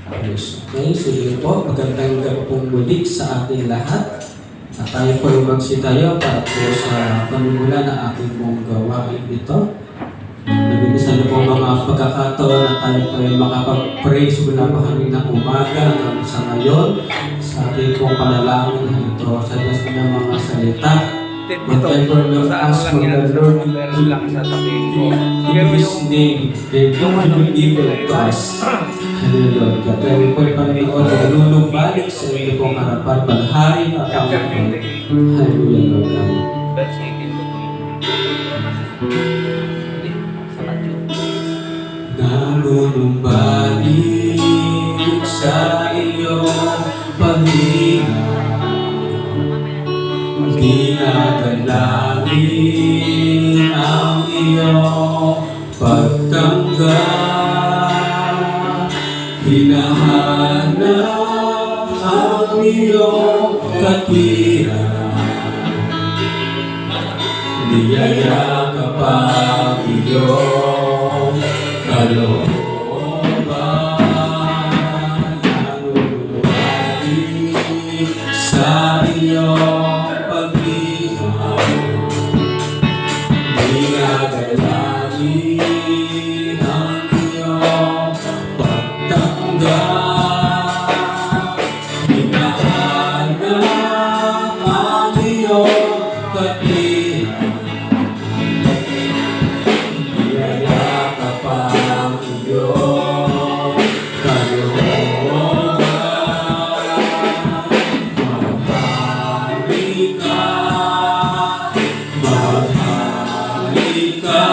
Yes. Okay, sige po. Magandang gabi pong muli sa ating lahat. At tayo po ay magsitayo para po sa panimula na ating pong gawain ito. Naginisan na po mga pagkakataon na tayo po ay makapag-praise mula pa kanina umaga hanggang sa ngayon sa ating pong panalangin na ito sa Diyos ng mga salita. Whatever you ask for the Lord, meron lang sasabihin ko. in His name, they will give it to us. Hallelujah. Kaya po yung Panginoon na nulumbalik sa inyo pong harapan, maghari at Panginoon. Hallelujah, Lord God. Verse 18 to 20. Nalulumbalik sa iyong paghinga, dinadalangin ang iyong pagtanggap, hinahanap ang iyong katwiran, niyayakap ang iyong kalooban, nalulumbalik sa iyong dinadalangin ang iyong pagtanggap, hinahanap ang iyong katwiran, niyayakap ang iyong kalooban, maghari ka, maghari ka,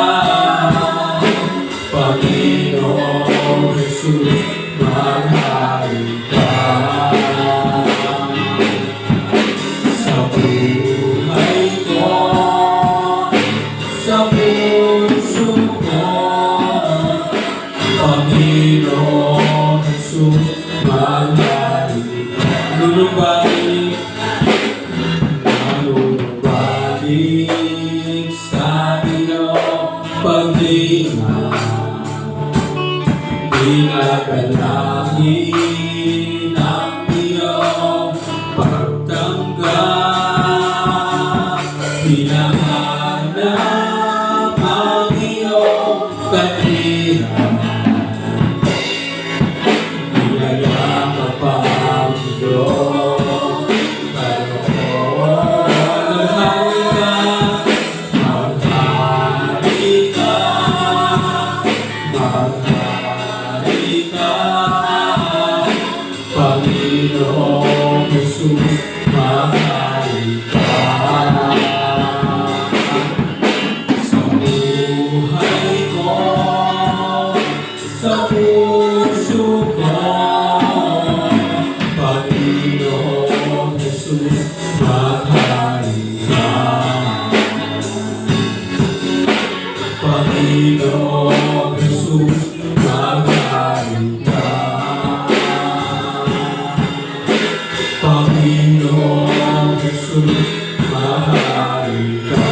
Panginoong Jesus, maghari ka. Sa buhay ko, sa puso ko, Panginoong Jesus, maghari ka. Lulubalik, nalulubalik sa iyong paghinga, dinadalangin ang iyong pagtanggap, hinahanap ang iyong katwiran, niyayakap ang iyong kalooban, maghari ka, maghari ka, Panginoong Jesus, maghari ka. Sa buhay ko, sa puso ko, Panginoong Jesus, maghari ka. Panginoong Jesus, maghari ka. Panginoong Jesus, maghari ka.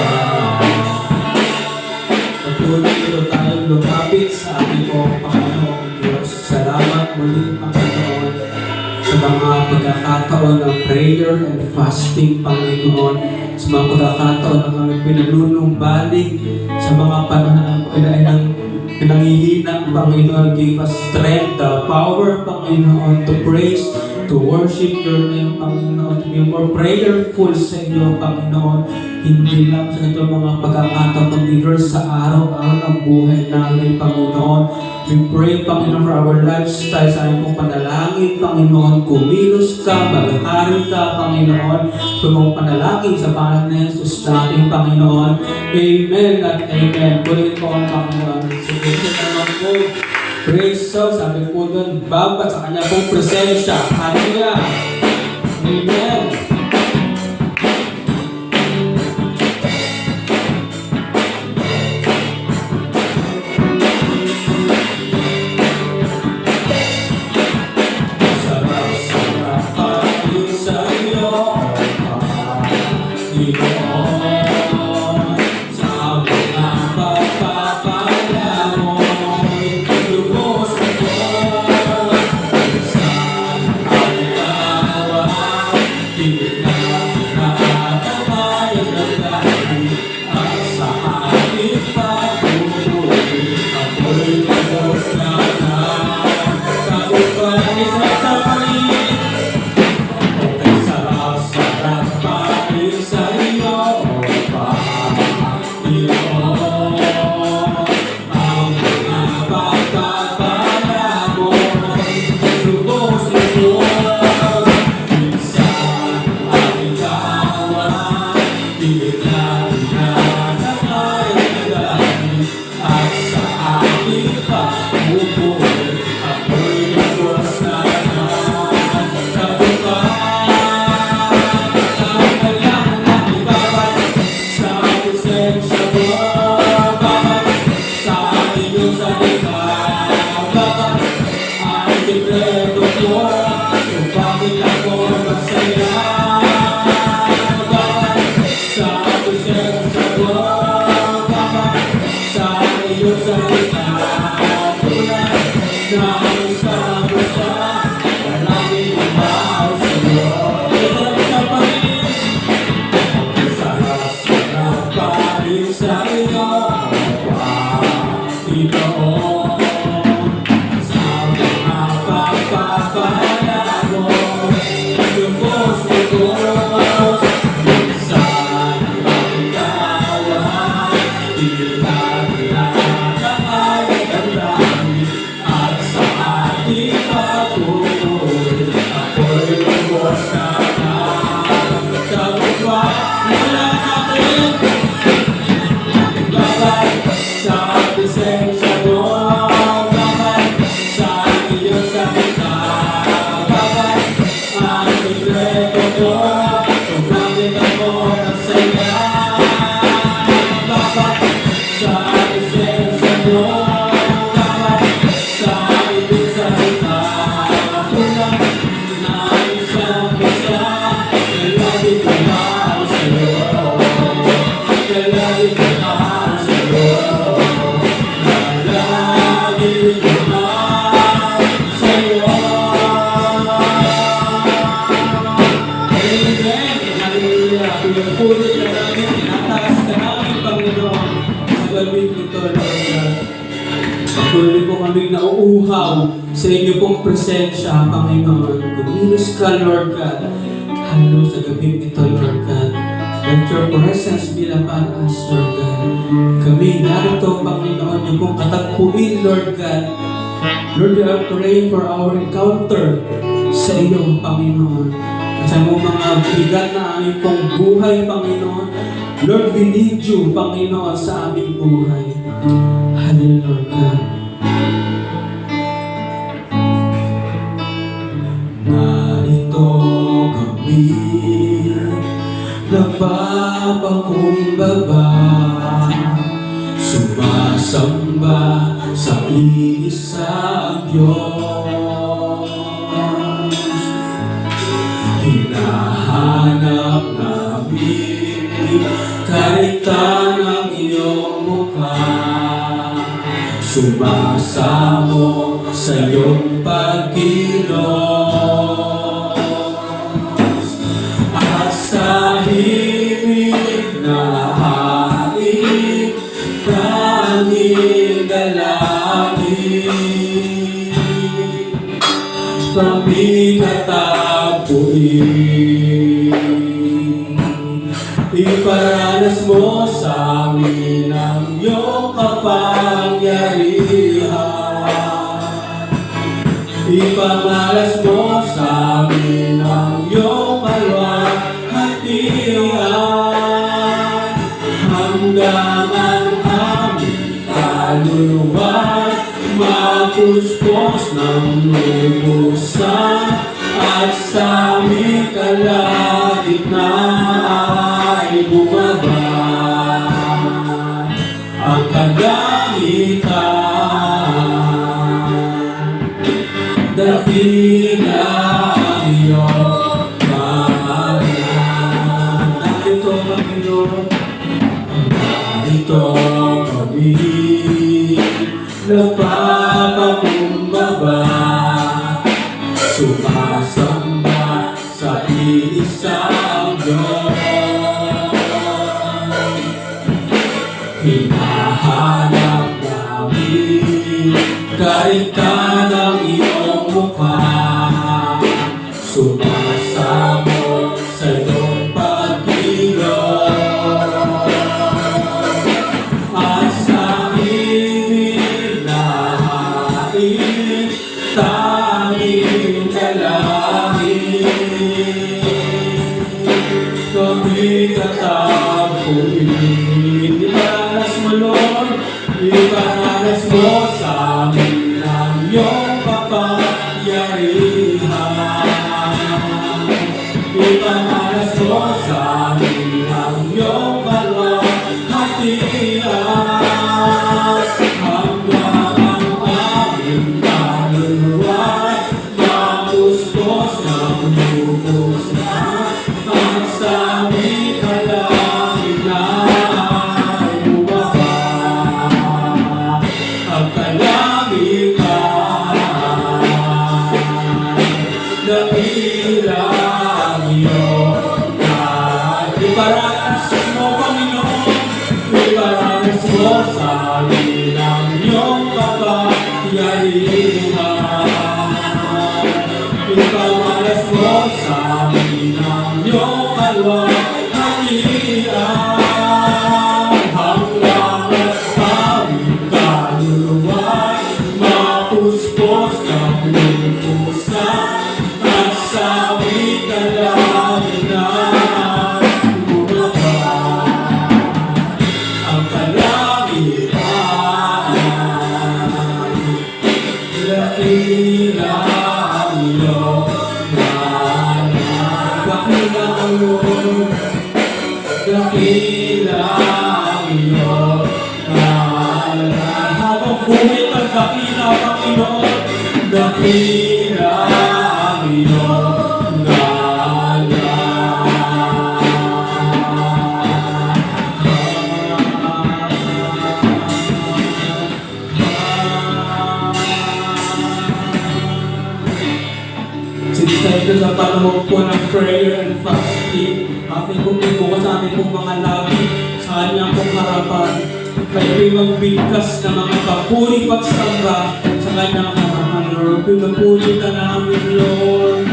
Patuloy ito tayong lumapit sa ating pong Panginoong Diyos. Salamat muli, Panginoon, sa mga pagkakataon ng prayer and fasting, Panginoon, sa mga pagkakataon na kami pinanunumbaling, sa mga panahon ng pinanghihinang, Panginoon, give us strength, the power, Panginoon, to praise, to worship your name, Panginoon, to be more prayerful sa iyo, Panginoon, hindi lang sa ito mga pagkakataon, kundi sa araw-araw ng buhay namin, Panginoon. We pray, Panginoon, for our lifestyle sa aming pong panalangin, Panginoon, kumilos ka, maghari ka, Panginoon, sa mga panalangin sa pangalan ni Jesus natin, Panginoon. Amen at amen. Kulit po ang Panginoon. Sige naman po. Praise God, sabi po doon, babat sa kanya pong presensya. Hallelujah. Amen. Sarap-sarap pagin sa iyo, Panginoon, sa mga pagpapala mo. uhaw sa inyo pong presensya, Panginoon. Kumilos ka, Lord God. Hallelujah sa gabing ito, Lord God. Let your presence be upon us, Lord God. Kami narito, Panginoon, yung pong katagpuin, Lord God. Lord, we are praying for our encounter sa iyo, Panginoon. At sa mga bigat na aming pong buhay, Panginoon. Lord, we need you, Panginoon, sa aming buhay. Hallelujah, Lord God. Narito kami, nagpapakumbaba, sumasamba sa isang Diyos. Hinahanap namin kaitan ng iyong mukha, sumasamo sa iyong pagkilos. At sa himig na hain, tanging dalangin, kami katapuin. Iparanas mo sa amin ang iyong kapangyarihan. Ipamalas mo sa amin ang iyong kalwalhatian. Hanggang ang aming kaluluwa mapuspos ng lubusan, at sa aming kalagitnaan ay bumaba ang kalangitan. Dakila ang iyong pangalan. Narito, Panginoon, narito kami, nagpapakumbaba, sumasamba sa isang Diyos. Hinahanap namin kaitan ng iyong mukha, sumasamo sa iyong pagkilos. At sa himig na hain, tanging dalangin, kami katapuin. Iparanas mo, Lord, iparanas mo sa amin ang iyong kapangyarihan. Iparanas mo sa amin ang iyong kalwalhatian. Hanggang ang aming kaluluwa mapuspos ng lubusan, at sa aming kalagitnaan ay bumaba ang kalangitan. Dakila ang iyong kahit. Iparanas mo, Panginoon, iparanas mo sa amin ang iyong kapangyarihan. Ipamalas mo sa amin ang iyong kalwalhatian. Hanggang ang aming kaluluwa mapuspos ng lubusan, at sa aming kalagitnaan bumaba ang kalangitan. Dakila ang iyong ngalan. Dakila ang iyong, dakila ang iyong ngalan. Habang buhay ang dakila, Panginoon, dakila ang iyong ngalan. Since sa panahon po ng prayer and fasting, ating pong ibukas sa ating pong mga labi sa kanyang pong harapan. Kayo'y magbigkas ng mga papuri pagsamba sa kanyang harapan. Pinapuji ka namin, Lord.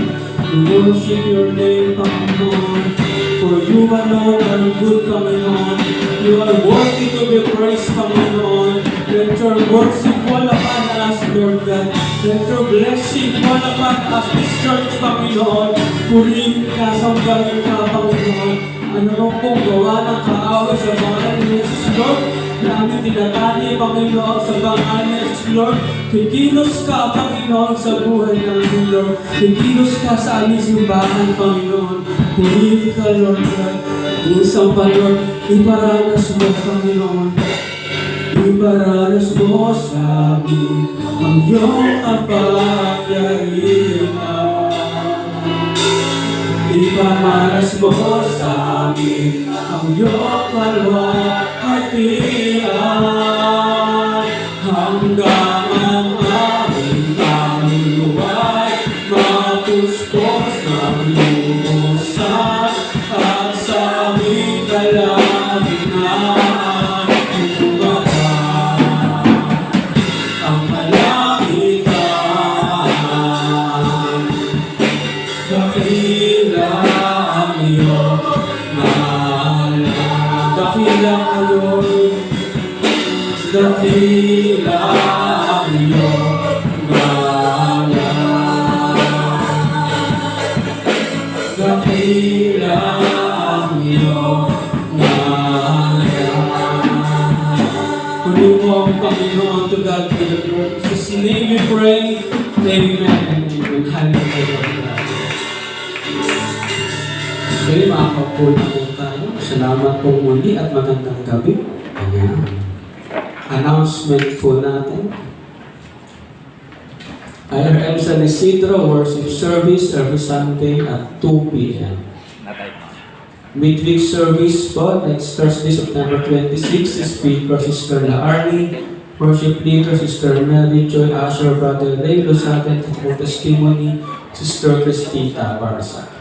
We worship your name, Panginoon. For you alone are good, Panginoon. You are worthy to be praised, Panginoon. Let your worship fall upon us, Lord God. Let your blessing fall upon us, this church, Panginoon. Purihin ka, sambahin ka, Panginoon. Ano nung pong gawa ng kaawa sa pangalan ni Jesus, Lord? Namin tinatani, Panginoon, sa pangalan ni Jesus, Lord. Kikilos ka, Panginoon, sa buhay namin, Lord. Kikilos ka sa aming simbahan, Panginoon. Purihin ka, Lord God. Isang pa, Lord, iparanas mo, Panginoon. Iparanas mo sa amin ang iyong kapangyarihan. Ipamalas mo sa amin ang iyong kalwatian. Hanggang ang aming kaluluwa'y mapuspos ng lumusan at sa aming kalagitnaan ibugahan ang kalangitan. Dakila ang iyong ngalan. Dakila ang iyong, dakila ang iyong ngalan. Dakila ang iyong ngalan. Puri mo ang Panginoon, to God be the glory. In His name we pray. Amen and amen. Hallelujah. Okay, makakapul na po tayo. Salamat po muli at magandang gabi. Ayan. Announcement po natin. IRM San Isidro Worship Service every Sunday at 2 p.m. Midweek service po, next Thursday, September 26, speaker Sister Laarni, worship leader Sister Mary Joy Asher, Brother Ray Lusaten, for testimony Sister Cristita Barsa.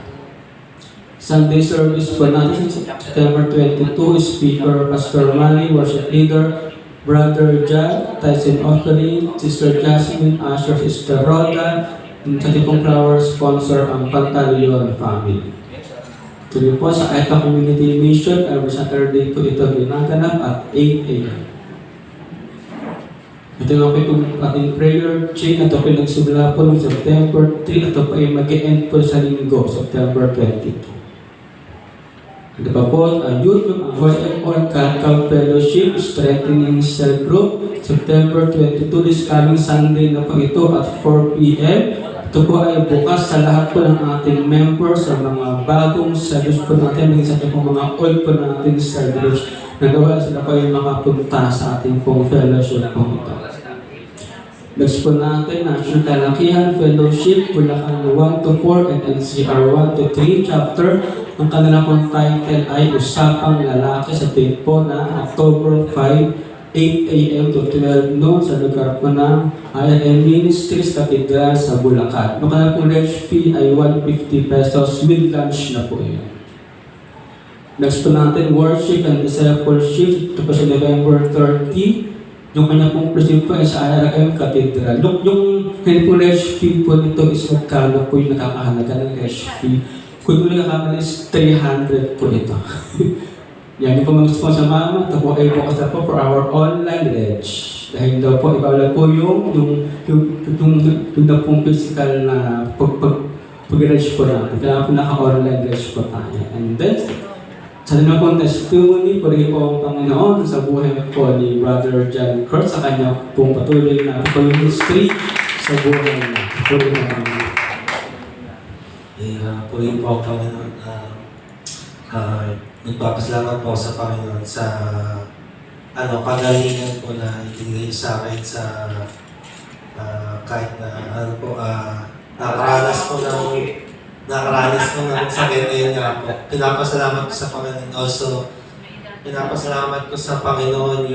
Sunday service po natin, September 22, speaker Pastor Manny, worship leader Brother John, Tyson Offering, Sister Jasmine Asher, Sister Rhoda, and sa tipong flower sponsor ang Pantaleon family. Tuloy po sa Aita Community Mission, every Saturday po ito ginaganap at 8 a.m. Ito nga po itong ating prayer chain. Ito po nagsimula po noong September 3. Ito po ay mag-e-end po sa linggo, September 22. Ito pa po, Youth of Avoid on Calcal Fellowship, Strengthening Cell Group, September 22, this coming Sunday na po ito at 4 p.m. Ito po ay bukas sa lahat po ng ating members, sa mga bagong service po natin, minsan po mga old po nating service, na nawala sila po ay makapunta sa ating pong fellowship po ito. Next po natin, National Kalakihan Fellowship, Bulacan 1 to 4 and NCR 1 to 3 chapter. Ang kanilang pong title ay Usapang Lalaki sa date po na October 5, 8 a.m. to 12 noon sa lugar po ng IRM Ministries Cathedral sa Bulacan. Ang kanilang pong reg fee ay 150 pesos with lunch na po yun. Next po natin, Worship and Discipleship. Ito po sa November 30. Yung kanyang pong presin po ay sa IRM Cathedral. Yung pong reg fee po nito is magkano po yung nakakahalaga ng reg fee. Kung muli kakamalis, 300 po ito. Yan yung po mga gusto sa mama, ito po ay bukas na po for our online reg. Dahil daw po, ibawala po yung na pong physical na pag-reg po natin. Kaya po naka-online reg po tayo. And then, sa naman pong testimony, puri po ang Panginoon sa buhay po ni Brother John Kurt sa kanya pong patuloy na pag-ministry sa buhay na. Puri po ang Panginoon. Purihin po ang Panginoon. Nagpapasalamat po sa Panginoon sa kagalingan po na ibigay sa akin sa kahit na nakaranas po ng sakit ngayon nga po. Pinapasalamat ko sa Panginoon. Also, pinapasalamat ko sa Panginoon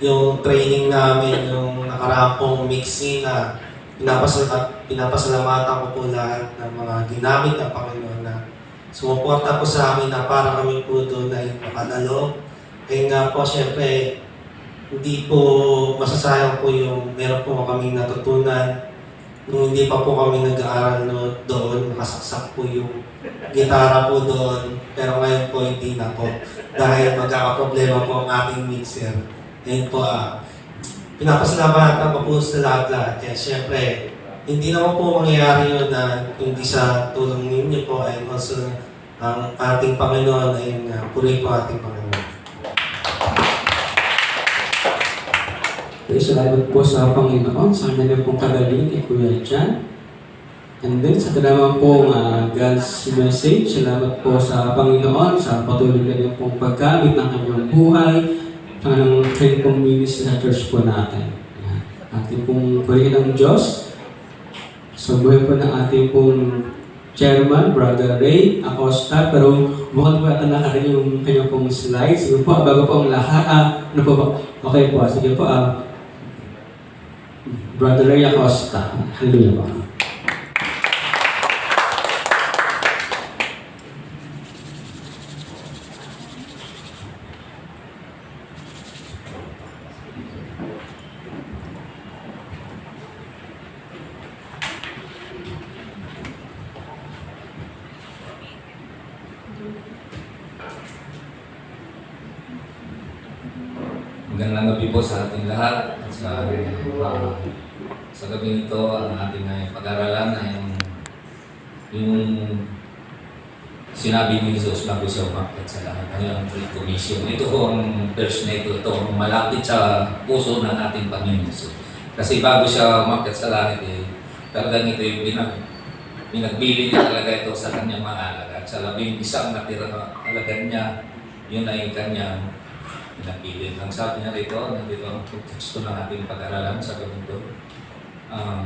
yung training namin, yung nakaraang pong mixing na pinapasalamatan ko po lahat ng mga ginamit ng Panginoon na sumuporta po sa amin na para kami po doon ay makadalo. Kaya nga po, syempre, hindi po masasayang po yung meron po kaming natutunan nung hindi pa po kami nag-aaral doon, nakasaksak po yung gitara po doon. Pero ngayon po hindi na po. Dahil magkakaproblema po ang ating mixer. Ngayon po, pinapasalamatan ko po sa lahat-lahat. Kaya syempre, hindi naman po mangyayari yun na hindi sa tulong ninyo po ay also ang ating Panginoon ay puri po ating Panginoon. Okay, salamat po sa Panginoon, sa kanya pong kagaling kay Kuya Jan. And then, sa naman pong God's message, salamat po sa Panginoon sa patuloy na niyo pong paggamit ng kanyang buhay, sa kanyang train pong ministry sa church po natin. Ayan. Ating pong purihin ng Diyos. So, buhay po ng ating pong chairman, Brother Ray Acosta, pero mukhang po ata nakarin yung kanyang pong slides. Sige po, bago po ang lahat, ano po ba? Okay po, sige po, Brother Ray Acosta. Hallelujah po. Magandang gabi po sa ating lahat. At sa gabi nito, ang ating pag-aralan ay yung sinabi ni Jesus bago siya umakyat sa lahat. Ang Great Commission. Ito po ang verse na ito. Ito ang malapit sa puso ng ating Panginoon Jesus. Kasi bago siya umakyat sa lahat, talagang ito yung pinagbili niya talaga ito sa kanyang mga alagad. Sa 11 natira na alagad niya, yun ay kanyang pinagpili. Ang sabi niya rito, nandito ang teksto ng ating pag-aralan sa ganito. Ang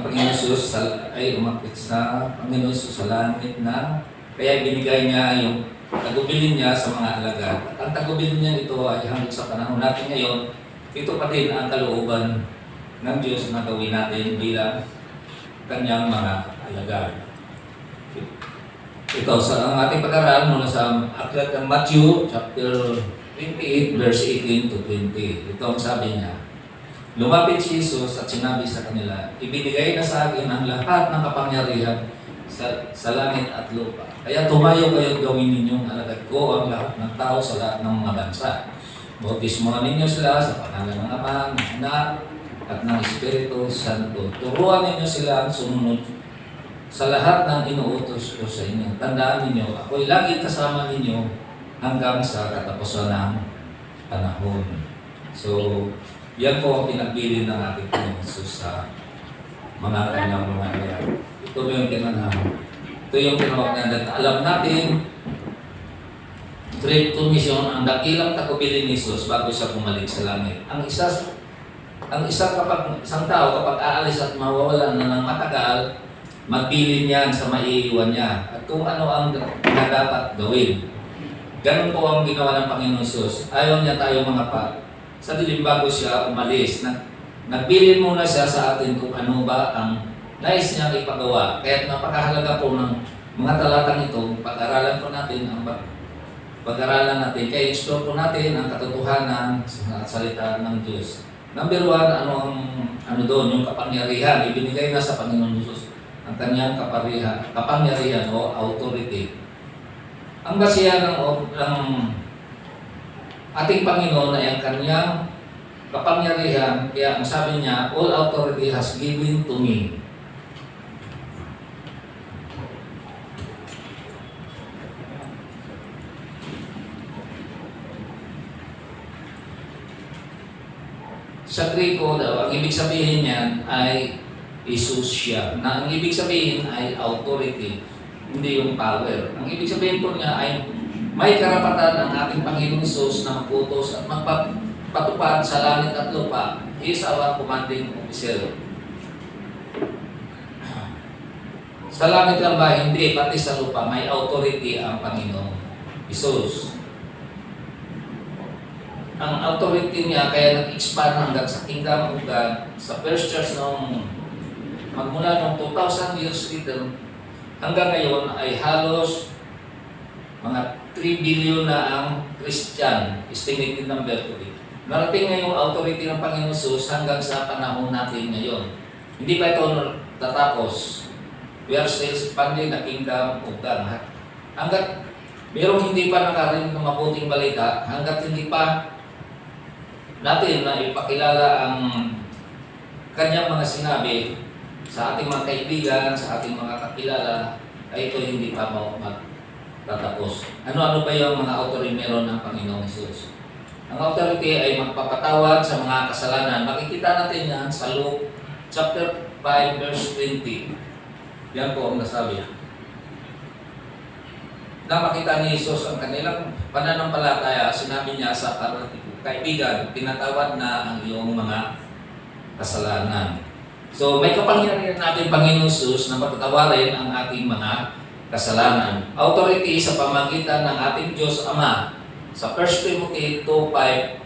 Panginoon Jesus ay umakyat sa Panginoon Jesus sa langit na kaya binigay niya yung tagubilin niya sa mga alagad. At ang tagubilin niya ito ay hanggang sa panahon natin ngayon, ito pa din ang kalooban ng Diyos na gawin natin bilang kanyang mga alagad. Ito sa ang ating pag-aaral mula sa aklat ng Matthew chapter 28 verse 18 to 20. Ito ang sabi niya. Lumapit si Jesus at sinabi sa kanila, ibinigay na sa akin ang lahat ng kapangyarihan sa langit at lupa. Kaya tumayo kayo gawin ninyong alagad ko ang lahat ng tao sa lahat ng mga bansa. Bautismohan ninyo sila sa pangalan ng Ama, ng Anak, at ng Espiritu Santo. Turuan ninyo sila ang sumunod sa lahat ng inuutos ko sa inyo. Tandaan ninyo, ako'y lagi kasama ninyo hanggang sa katapusan ng panahon. So, yan po ang pinagpili ng ating Panginoon Jesus sa mga kanyang mga alagad. Ito po yung tinanong. Ito yung tinawag na alam natin, Great Commission, ang dakilang tagubilin ni Jesus bago siya bumalik sa langit. Ang isang tao kapag aalis at mawawalan na ng matagal, magpili niyan sa maiiwan niya at kung ano ang dapat gawin. Ganun po ang ginawa ng Panginoon Jesus. Ayaw niya tayo mga sa dilim bago siya umalis. Nagpili muna siya sa atin kung ano ba ang nais niya ipagawa. Kaya napakahalaga po ng mga talatang ito, pag-aralan po natin pag-aralan natin, kaya explore po natin ang katotohanan sa salita ng Diyos. Number 1, ano doon, yung kapangyarihan, ibinigay na sa Panginoon Jesus ang kanyang kapangyarihan o authority. Ang basihan ng ating Panginoon ay ang kanyang kapangyarihan, kaya ang sabi niya, all authority has given to me. Sa Griko daw, ang ibig sabihin niyan ay isusya, na ang ibig sabihin ay authority, hindi yung power. Ang ibig sabihin po niya ay may karapatan ng ating Panginoon Jesus na magputos at magpatupad sa langit at lupa. He is our commanding officer. Sa langit lang ba? Hindi, pati sa lupa may authority ang Panginoon Jesus. Ang authority niya kaya nag-expand hanggang sa Kingdom of God sa First Church magmula noong 2,000 years later hanggang ngayon ay halos mga 3 billion na ang Christian, estimated number to be. narating na yung authority ng Panginoon Jesus hanggang sa panahon natin ngayon. Hindi pa ito tatapos. We are still expanding the kingdom of God. Hanggat mayroong hindi pa nakarinig ng mabuting balita, hanggat hindi pa natin na ipakilala ang kanyang mga sinabi sa ating mga kaibigan, sa ating mga kakilala, ay ito hindi pa magtatapos. Ano-ano ba yung mga authority meron ng Panginoong Jesus? Ang authority ay magpapatawad sa mga kasalanan. Makikita natin yan sa Luke chapter 5 verse 20. Yan po ang nasabi. Na makita ni Jesus ang kanilang pananampalataya, sinabi niya sa kaibigan, pinatawad na ang iyong mga kasalanan. So may kapangyarihan natin Panginoon Jesus na patatawarin ang ating mga kasalanan. Authority sa pamagitan ng ating Diyos Ama. Sa 1 Timothy 2:5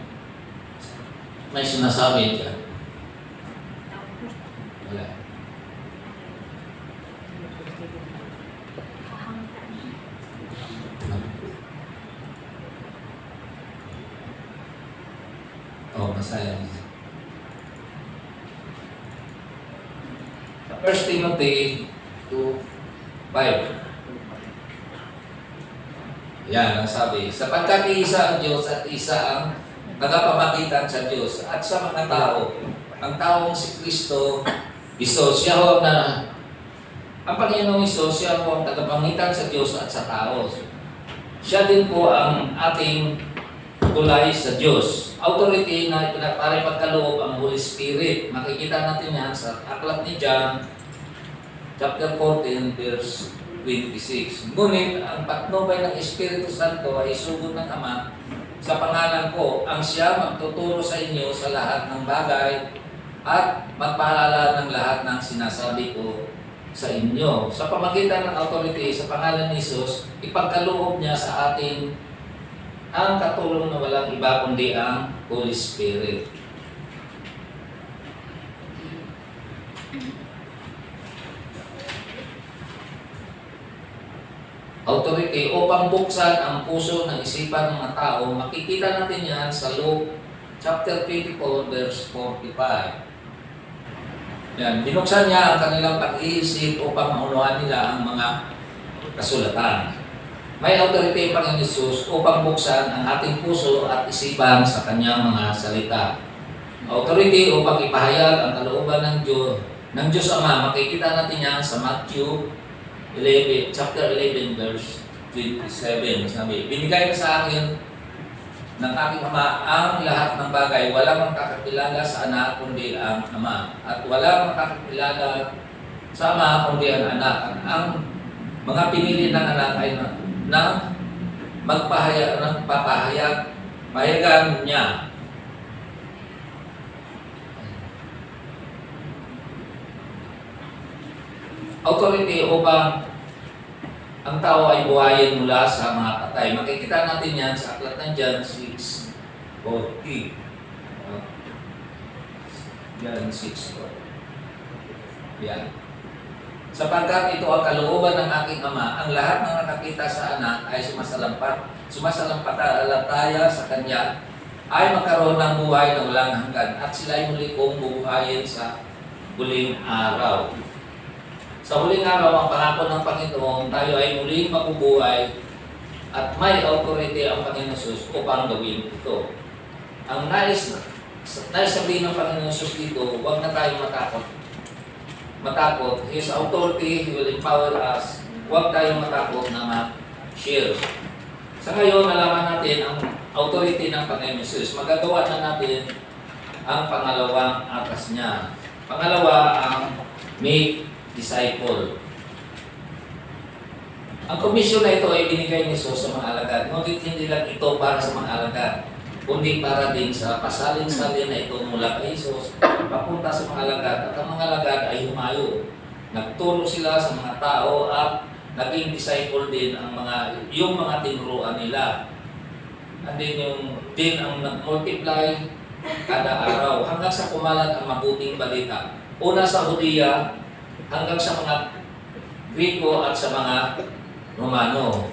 may sinasabi diyan. Wala. Oh, masaya. Sa 1 Timothy 2:5. Yan ang sabi. Sapagkat isa ang Diyos at isa ang tagapamagitan sa Diyos at sa mga tao. Ang taong si Kristo, Isos, siya ho na ang Panginoong Isos, siya ho ang tagapamagitan sa Diyos at sa tao. Siya din po ang ating tulay sa Diyos. Authority na para pagkaloob ang Holy Spirit. Makikita natin yan sa aklat ni John, chapter 14, verse 26. Ngunit ang patnubay ng Espiritu Santo ay sugod ng Ama sa pangalan ko, ang siya magtuturo sa inyo sa lahat ng bagay at magpaalala ng lahat ng sinasabi ko sa inyo. Sa pamagitan ng authority sa pangalan ni Jesus, ipagkaloob niya sa atin ang katulong na walang iba kundi ang Holy Spirit. Authority upang buksan ang puso ng isipan ng mga tao. Makikita natin yan sa Luke chapter 24 verse 45. Yan, binuksan niya ang kanilang pag-iisip upang maunawaan nila ang mga kasulatan. May authority ang Panginoon Jesus upang buksan ang ating puso at isipan sa kanyang mga salita. Authority upang ipahayag ang kalooban ng Diyos Ama. Makikita natin yan sa Matthew 11, chapter 11, verse 27. Sabi, binigay na sa akin ng aking Ama ang lahat ng bagay. Walang makakakilala sa anak kundi ang Ama. At walang makakakilala sa Ama kundi ang anak. At ang mga pinili ng anak ay na pahayagan niya. Authority upang ang tao ay buhayin mula sa mga patay. Makikita natin yan sa aklat ng John 6:40. John 6:40. Yan. Sapagkat ito ang kalooban ng aking Ama, ang lahat ng nakakita sa anak ay sumasalampataya sa kanya, ay magkaroon ng buhay na walang hanggan, at sila ay muli kong bubuhayin sa huling araw. Sa huling araw, ang pangako ng Panginoon, tayo ay muling mabubuhay at may authority ang Panginoon Jesus upang gawin ito. Ang nais sabihin ng Panginoon Jesus dito, huwag na tayo matakot. His authority, He will empower us. Huwag tayong matakot na ma-share. Sa ngayon, nalaman natin ang authority ng Panginoon Jesus. Magagawa na natin ang pangalawang atas niya. Pangalawa, ang make disciple. Ang komisyon na ito ay binigay ni Jesus sa mga alagad. Ngunit hindi lang ito para sa mga alagad, kundi para din sa pasalin-salin na ito mula kay Jesus papunta sa mga alagad. At ang mga alagad ay humayo. Nagturo sila sa mga tao at naging disciple din yung mga tinuruan nila. At din ang nag-multiply kada araw hanggang sa kumalat ang mabuting balita. Una sa Hudiya, hanggang sa mga Griko at sa mga Romano.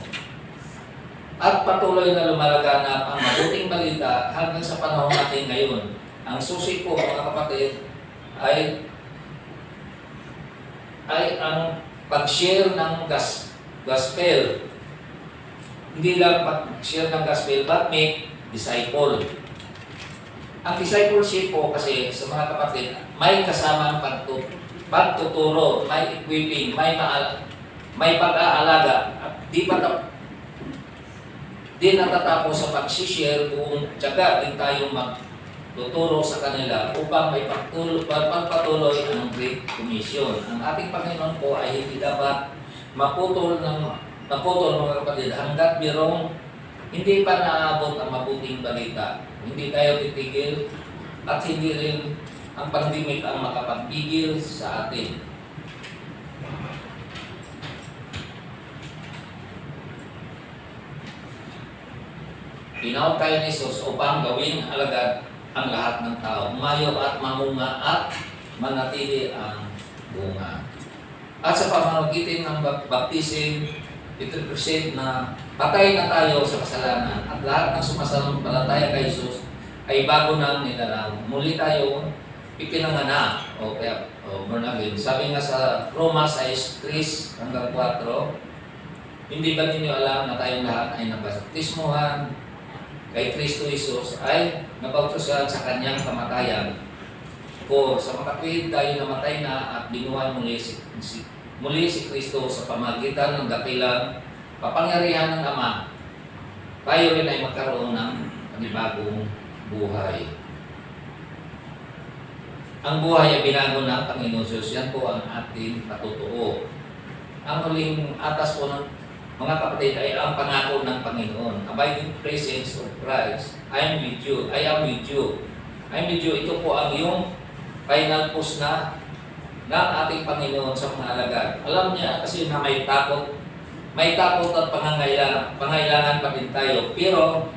At patuloy na lumalaganap ang mabuting balita hanggang sa panahon natin ngayon. Ang susi po, mga kapatid, ay ang pag-share ng gospel. Hindi lang pag-share ng gospel, but make disciple. Ang discipleship po kasi sa mga kapatid, may kasamang pagtuturo, may equipping, may pag-aalaga, at di natatapos sa pag-share kung tiyaga din tayong magtuturo sa kanila upang may pagpatuloy ang Great Commission. Ang ating Panginoon po ay hindi dapat maputol mga kapatid hanggat birong hindi pa naabot ang mabuting balita. Hindi tayo titigil at hindi rin ang pandemic ang makapagpigil sa atin. Tinawag tayo ni Jesus upang gawing alagad ang lahat ng tao, umayaw at mamunga at manatili ang bunga. At sa pamamagitan ng baptism, ito represent na patay na tayo sa kasalanan at lahat ng sumasampalataya kay Jesus ay bago na nilalang. Muli tayo ipinanganak o born again. Sabi nga sa Roma 6:3 hanggang 4, hindi ba ninyo alam na tayong lahat ay nabaptismuhan kay Kristo Jesus ay nabautusan sa kanyang kamatayan? O sa makatwid tayo namatay na at binuhay muli si Kristo sa pamagitan ng dakilang kapangyarihan ng Ama, tayo rin ay magkaroon ng panibagong buhay. Ang buhay ay binago ng Panginoon Jesus. Yan po ang ating patutuo. Ang huling atas po ng mga kapatid ay ang pangako ng Panginoon. Abiding presence of Christ. I am with you. I am with you. I am with you. Ito po ang yung final post na ng ating Panginoon sa mga alagad. Alam niya kasi na may takot at pangailangan pa din tayo. Pero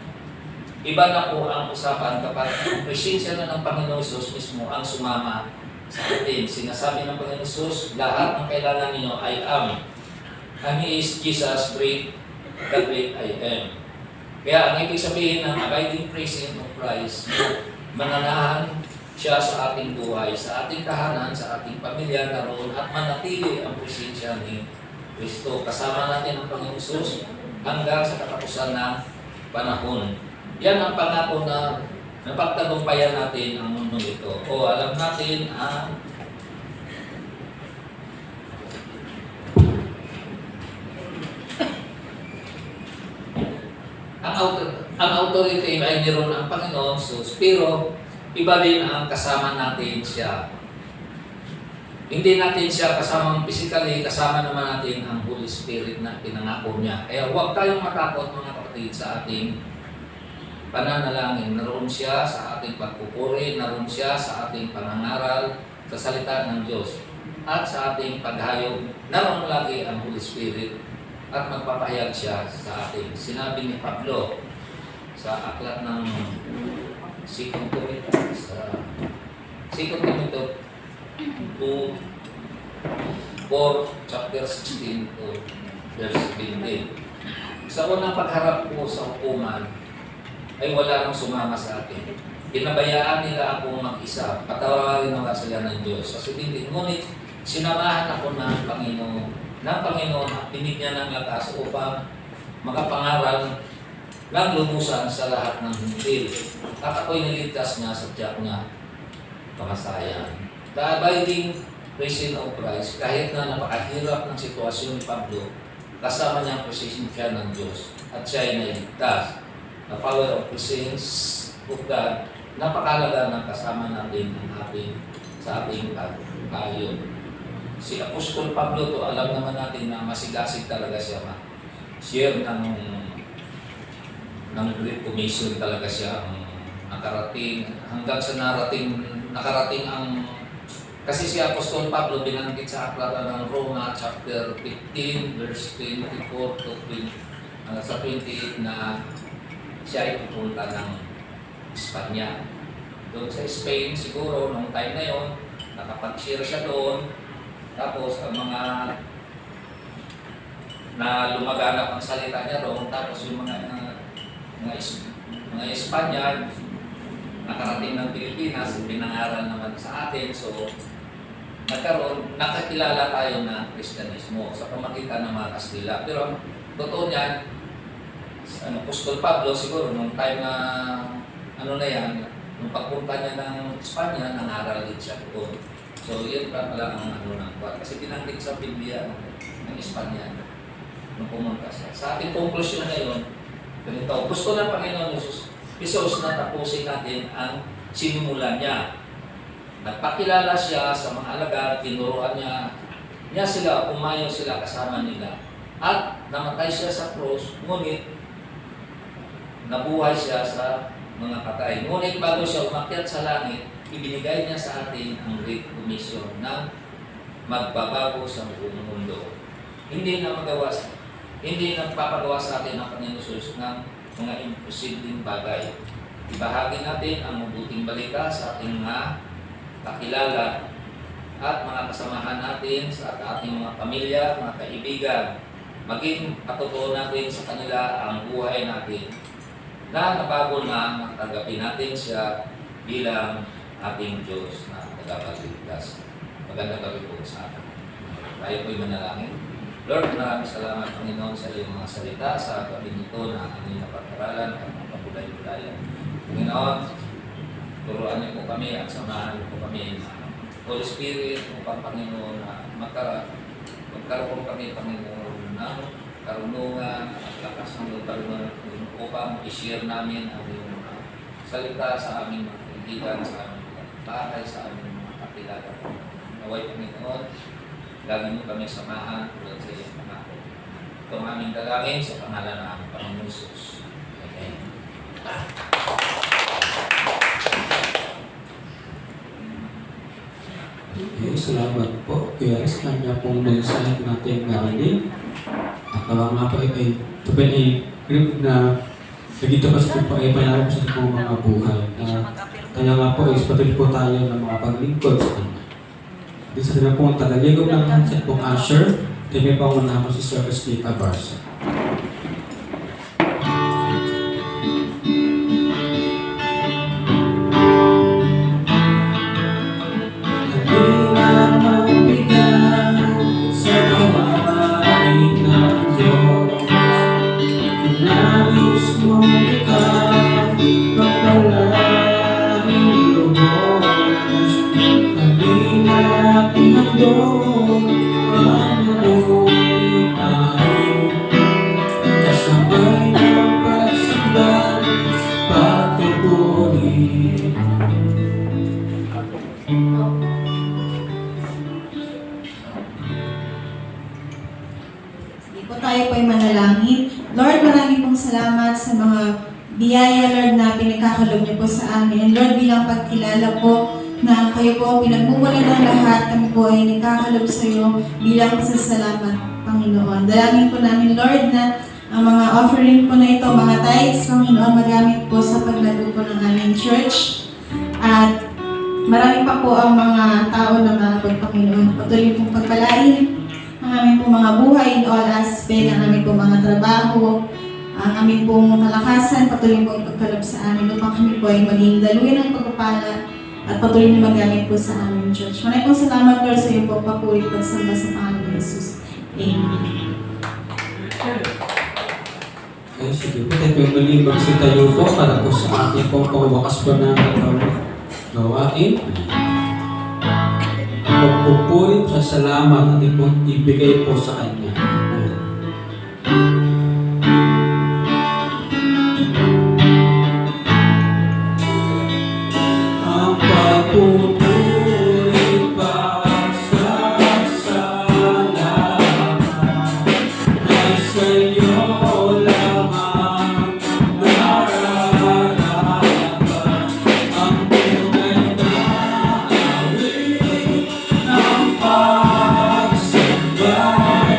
iba na po ang usapan kapag ang presensya na ng Panginoon Jesus mismo ang sumama sa atin. Sinasabi ng Panginoon Jesus, lahat ng kailangan ninyo I am. And He is Jesus, the great I am. Kaya ang ibig sabihin ng abiding presence of Christ, mananahan siya sa ating buhay, sa ating tahanan, sa ating pamilya naroon at manatili ang presensya ni Kristo. Kasama natin ang Panginoon Jesus hanggang sa katapusan ng panahon. Yan ang pangako na napagtagumpayan natin ang mundo ito. O alam natin ang authority ay niroon ang Panginoon Jesus, pero iba din ang kasama natin siya. Hindi natin siya kasamang physically, kasama naman natin ang Holy Spirit na pinangako niya. Kaya huwag tayong matakot mga kapatid sa ating pananalangin. Naroon siya sa ating pagpupuri, naroon siya sa ating pangangaral, sa salita ng Diyos. At sa ating paghayog, naroon lagi ang Holy Spirit at magpapahayag siya sa atin. Sinabi ni Pablo sa aklat ng 2 Timothy 4, chapter 16 to verse 20. Sa unang pagharap ko sa hukuman, ay wala nang sumama sa atin. Pinabayaan nila akong mag-isa. Patawarin naman sila ng Diyos. Sa hindi, ngunit sinamahan ako ng Panginoon at binigyan ng lakas upang makapangaral ng lubusan sa lahat ng hintil. At ako'y niligtas niya sa tiyak niya pamasayan. The abiding presence of Christ, kahit na napakahirap ng sitwasyon ni Pablo, kasama niya ang presensya ng Diyos at siya ay nailigtas. The power of presence of God, napakalaga ng kasama natin sa ating pagkayo. Si Apostol Pablo to, alam naman natin na masigasig talaga siya share ng Great Commission talaga siya ang nakarating hanggang sa nakarating ang kasi si Apostol Pablo binanggit sa aklat ng Roma chapter 15 verse 24 to 28 na siya ay pupunta ng Espanya. Doon sa Spain siguro nung time na yon nakapag-share siya doon. Tapos ang mga na lumaganap ang salita niya roon. Tapos yung mga Espanyol, nakarating ng Pilipinas, pinangaral naman sa atin. So, nakakilala tayo ng Kristyanismo sa pamagitan ng mga Kastila. Pero ang totoo niyan, Apostol Pablo siguro, nung time na, nung pagpunta niya ng Espanya, nangaral din siya doon. So, yun pala ang ng kwat. Kasi binanggit sa Biblia ng Espanya nung pumunta siya. Sa ating konklusyon ngayon, ganito, gusto ng Panginoon Jesus na tapusin natin ang sinimulan niya. Nagpakilala siya sa mga alagad, tinuruan niya sila, umayo sila kasama nila. At namatay siya sa cross, ngunit nabuhay siya sa mga patay. Ngunit bago siya umakyat sa langit, ibinigay niya sa atin ang Great Commission na magbabago sa buong mundo. Hindi nagpapagawa sa atin ang Panginoon Jesus ng mga imposibleng bagay. Ibahagi natin ang mabuting balita sa ating mga kakilala at mga kasamahan natin sa ating mga pamilya, mga kaibigan. Maging patotoo natin sa kanila ang buhay natin na nabago na matanggapin natin siya bilang ating Diyos na tagapagligtas. Magandang gabi po sa atin. Tayo po'y manalangin. Lord, maraming salamat Panginoon sa iyong mga salita sa gabi nito na aming napag-aralan at napabulay-bulayan. Panginoon, turuan niyo po kami at samahan niyo po kami Holy Spirit upang Panginoon na magkaroon kami Panginoon ng karunungan at lakas ng karunungan upang i-share namin ang iyong salita sa aming mga kaibigan, sa aming mga bahay, sa aming mga kakilala. Naway Panginoon, lagi mo kami samahan tulad sa iyong pangako. Ito ang aming dalangin sa pangalan ng aming Panginoon Jesus. Amen. Okay, salamat po. Kaya sa kanya pong mensahe natin narinig. At nga po ay grip na nagito pa sa po ay pangarap sa pong mga buhay. Kaya nga po is patuloy po tayo ng mga paglingkod sa kanya. Di sa kanya po ang tagaligog ng handset pong Asher. Kaya po ang naman si Sir Estica Barca. Tayo po'y manalangin. Lord, maraming pong salamat sa mga biyaya, Lord, na pinagkakalob niyo po sa amin. And Lord, bilang pagkilala po na kayo po ang pinagmumula ng lahat, kami po ay nagkakalob sa iyo bilang pasasalamat, Panginoon. Dalangin po namin, Lord, na ang mga offering po na ito, mga tithes, Panginoon, magamit po sa paglago po ng aming church. At marami pa po ang mga tao na mga Panginoon. Patuloy pong pagpalain ang aming pong mga buhay in all aspect, ang aming pong mga trabaho, ang aming pong kalakasan, patuloy pong ipagkaloob sa amin upang kami po ay maging daluyan ng pagpapala at patuloy na magamit po sa aming church. Maraming pong salamat, Lord, sa iyong pong papuri pagsamba sa pangalan ni Jesus. Amen. Okay, sige po. Tayo muli magsitayo po para po sa ating pong pangwakas po na gawain. Pagpupulit sa salamat at ibigay po sa Kanya. Ang pagpupulit pa sa salamat ay sa iyo lamang nararapat ang tunay na awit ng pagsambay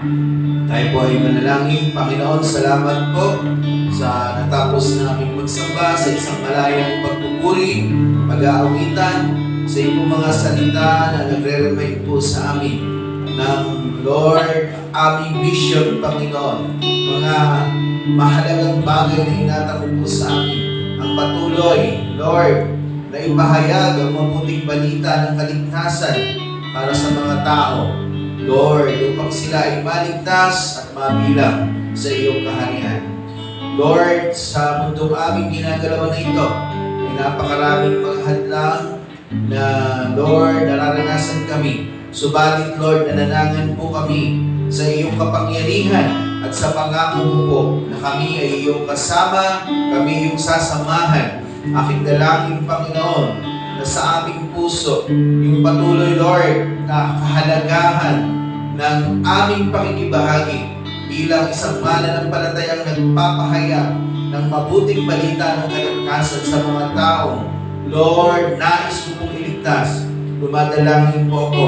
Tayo po ay manalangin. Panginoon, salamat po sa natapos na aming pagsamba sa isang malayang pagpupuri, pag-aawitan, sa iyong mga salita na nagre-remind po sa amin ng Lord, aming vision, Panginoon. Mga mahalagang bagay na inatamo po sa amin. Ang patuloy, Lord, na ipahayag ang mabuting balita ng kaligtasan para sa mga tao. Lord, upang sila ay maligtas at mabilang sa iyong kaharian. Lord, sa mundong aming ginagalawan na ito, ay napakaraming mga hadlang na, Lord, nararanasan kami. Subalit, Lord, nananangan po kami sa iyong kapangyarihan at sa pangako mo po na kami ay iyong kasama, kami iyong sasamahan. Aking dalangin, Panginoon, na sa aming puso, yung patuloy, Lord, na kahalagahan ng aming pakikibahagi bilang isang mananampalatayang nagpapahayag ng mabuting balita ng kaligtasan sa mga taong, Lord, nais mo pong iligtas. Dumadalangin po ako,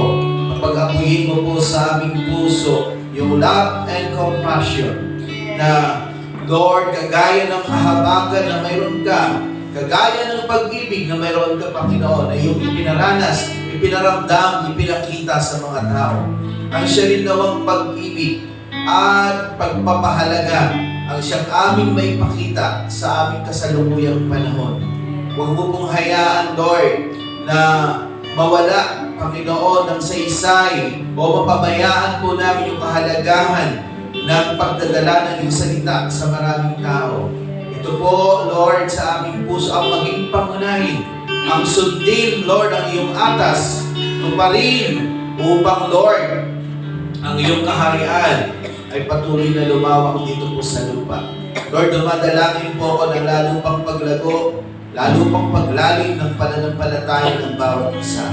mapag-apuyin mo po sa aming puso yung love and compassion na, Lord, kagaya ng kahabagan na mayroon ka, kagaya ng pag-ibig na mayroon ka, Panginoon, ay yung ipinaranas, ipinaramdam, ipinakita sa mga tao. Ang siya rin nawang pag-ibig at pagpapahalaga ang siyang aming may pakita sa aming kasalukuyang panahon. Huwag mo pong hayaan, Lord, na mawala, Panginoon, ng saysay o mapabayaan po namin yung kahalagahan ng pagdadala ng iyong salita sa maraming tao. Ito po, Lord, sa aming puso ang maging pangunahin, ang sundin, Lord, ang iyong atas, tuparin upang, Lord, ang iyong kaharian ay patuloy na lumawak dito po sa lupa. Lord, dumadalangin po ako ng lalo pang paglago, lalo pang paglalim ng pananampalataya ng bawat isa.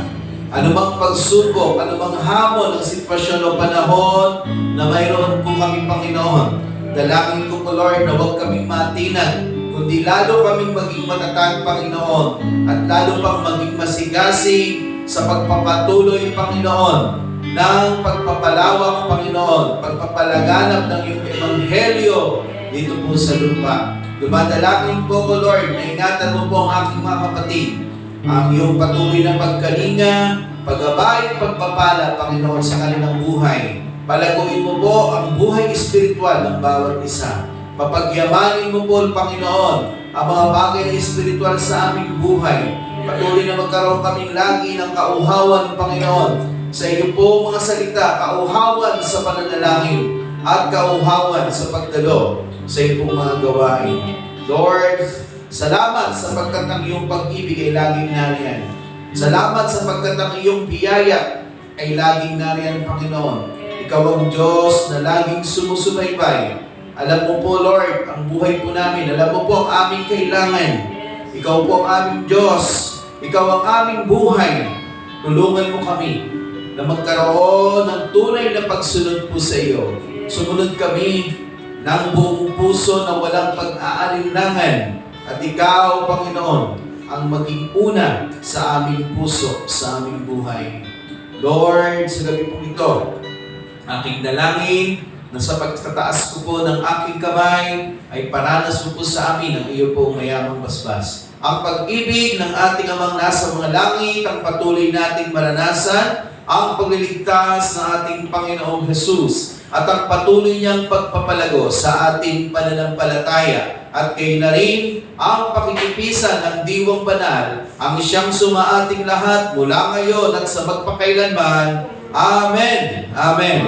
Anumang pagsubok, anumang hamon ng sitwasyon o panahon na mayroon po kami, Panginoon, dalangin ko po, Lord, na huwag kaming matinag, kundi lalo kaming maging matatag, Panginoon, at lalo pang maging masigasig sa pagpapatuloy, Panginoon, ng pagpapalawak, Panginoon, pagpapalaganap ng iyong ebanghelyo dito po sa lupa. Dumadalangin po ko, Lord, na ingatan mo po ang aking mga kapatid, ang iyong patuloy na pagkalinga, paggabay at pagpapala, Panginoon, sa kanilang buhay. Palaguin mo po ang buhay espiritual ng bawat isa. Papagyamanin mo po, Panginoon, ang mga bagay na espiritual sa aming buhay. Patuloy na magkaroon kaming lagi ng kauhawan, Panginoon, sa iyo po mga salita, kauhawan sa pananalangin at kauhawan sa pagdalo sa iyo pong mga gawain. Lord, salamat sapagkat ang iyong pag-ibig ay laging nariyan. Salamat sapagkat ang iyong biyaya ay laging nariyan, Panginoon. Ikaw ang Diyos na laging sumusubaybay. Alam mo po, Lord, ang buhay po namin. Alam mo po ang aming kailangan. Ikaw po ang aming Diyos. Ikaw ang aming buhay. Tulungan mo kami na magkaroon ng tunay na pagsunod po sa iyo. Sumunod kami ng buong puso na walang pag-aalinlangan. At ikaw, Panginoon, ang maging una sa aming puso, sa aming buhay. Lord, sa gabi po ito, aking dalangin na sa pagtataas ko po ng aking kamay ay paranas mo po sa amin ang iyo pong mayamang basbas. Ang pag-ibig ng ating amang nasa mga langit, ang patuloy nating maranasan, ang pagliligtas ng ating Panginoong Jesus, at ang patuloy niyang pagpapalago sa ating pananampalataya. At kayo na rin ang pakikipisan ng Diwang Banal, ang siyang sumaating lahat mula ngayon at sa magpakailanman. Amen. Amen.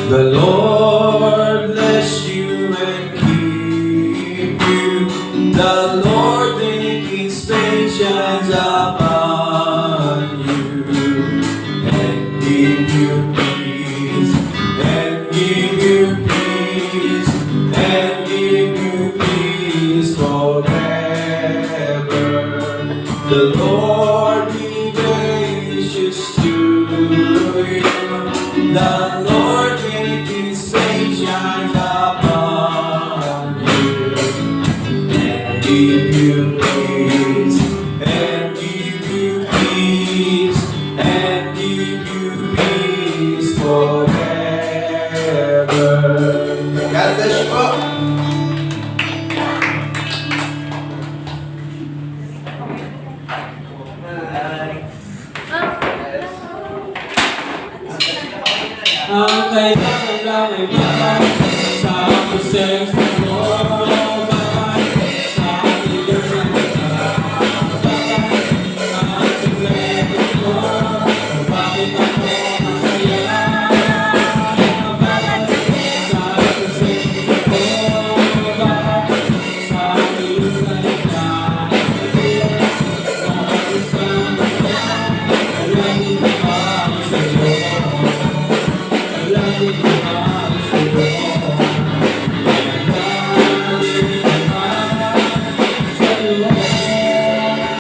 The Lord bless you and keep you. The Lord make His face shine upon you and give you peace, and give you peace, and give you peace forever. The Lord be gracious to you. The Lord make His face shine upon you and give you praise, and give you peace, and give you peace forever. God bless you po. Ang kailangan lang ay mahal sa presensya mo, Baba, sa ating Diyos ang nagkakababa. Ang problema mo, bakit ako masaya? Baba, sa presensya mo, Baba, sa ating Diyos ang nagkakababa. Ang isang alangin na ba sa'yo? Love you.